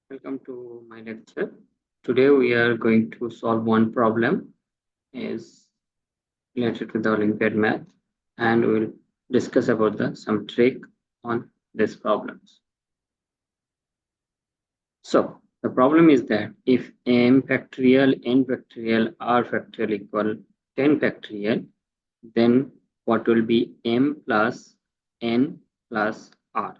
Welcome to my lecture. Today we are going to solve one problem is related to the Olympiad math, and we'll discuss about some trick on these problems. So the problem is that if m factorial, n factorial, r factorial equal 10 factorial, then what will be m plus n plus r?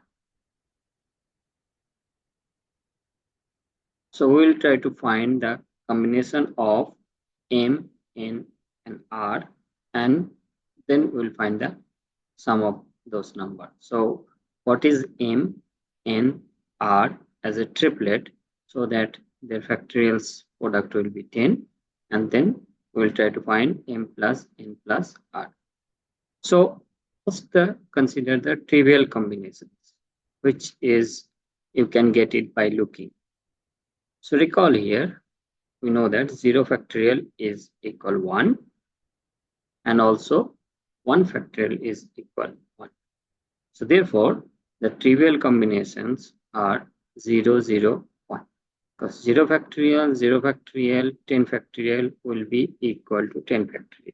So we will try to find the combination of m, n, and r, and then we'll find the sum of those numbers. So what is m, n, r as a triplet, so that their factorials product will be 10, and then we'll try to find m plus n plus r. So first consider the trivial combinations, which is you can get it by looking. So recall here, we know that 0 factorial is equal 1, and also 1 factorial is equal 1. So therefore, the trivial combinations are 0, 0, 1. Because 0 factorial, 10 factorial will be equal to 10 factorial.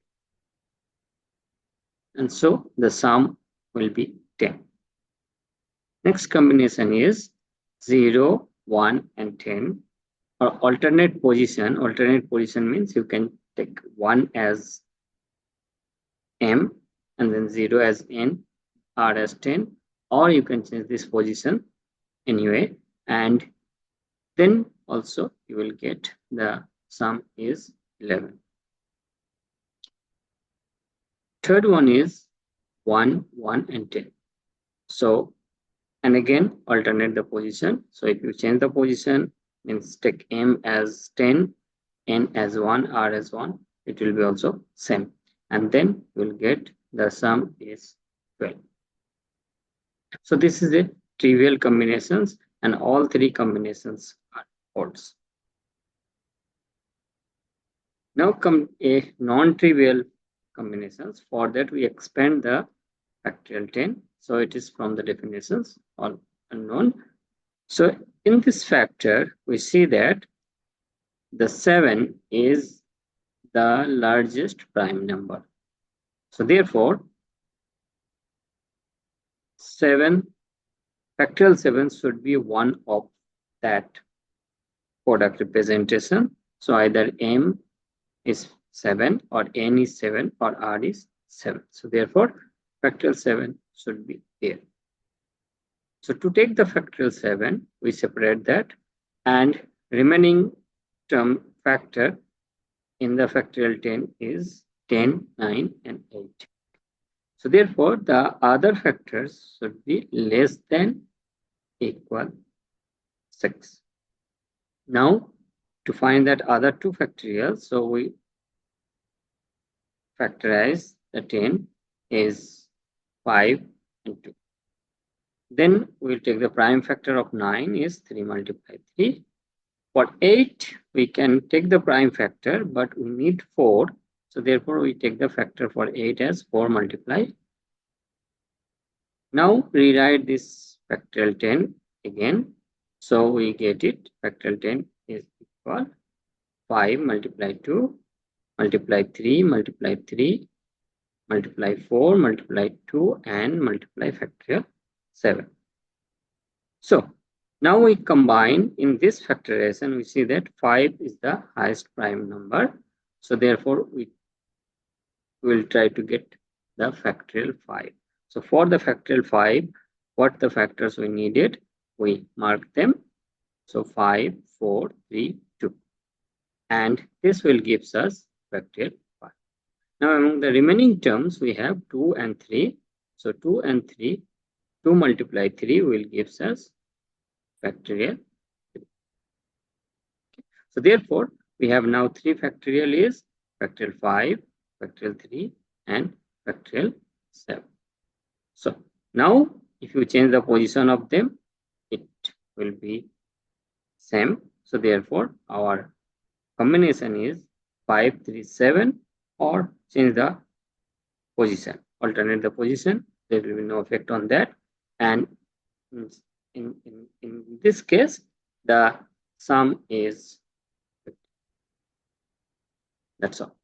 And so the sum will be 10. Next combination is 0, 1, and 10. Or alternate position. Alternate position means you can take 1 as m, and then 0 as n, r as 10, or you can change this position anyway, and then also you will get the sum is 11. Third one is 1, 1, and 10. So, and again alternate the position. So if you change the position, means take m as 10, n as 1, r as 1, it will be also same, and then we'll get the sum is 12. So this is a trivial combinations, and all three combinations are odds. Now come a non-trivial combinations. For that we expand the factorial 10. So it is from the definitions, all unknown. So in this factor, we see that the 7 is the largest prime number. So therefore, factorial 7 should be one of that product representation. So either m is 7, or n is 7, or r is 7. So therefore, factorial 7 should be there. So to take the factorial 7, we separate that, and remaining term factor in the factorial 10 is 10, 9, and 8. So therefore, the other factors should be less than equal 6. Now, to find that other two factorials, so we factorize the 10 is 5 and 2. Then we'll take the prime factor of 9 is 3 multiplied 3. For 8, we can take the prime factor, but we need 4. So therefore, we take the factor for 8 as 4 multiplied. Now rewrite this factorial 10 again. So we get it. Factorial 10 is equal 5 multiplied 2, multiply 3, multiply 3, multiply 4, multiply 2, and multiply factorial 7. So now we combine in this factorization, we see that 5 is the highest prime number. So therefore, we will try to get the factorial 5. So for the factorial 5, what the factors we needed, we mark them. So 5, 4, 3, 2. And this will give us factorial 5. Now among the remaining terms, we have 2 and 3. So 2 and 3, 2 multiplied 3 will give us factorial 3. So therefore, we have now 3 factorial is factorial 5, factorial 3, and factorial 7. So now if you change the position of them, it will be same. So therefore, our combination is 5, 3, 7, or change the position, alternate the position, there will be no effect on that. And in this case, the sum is 50. That's all.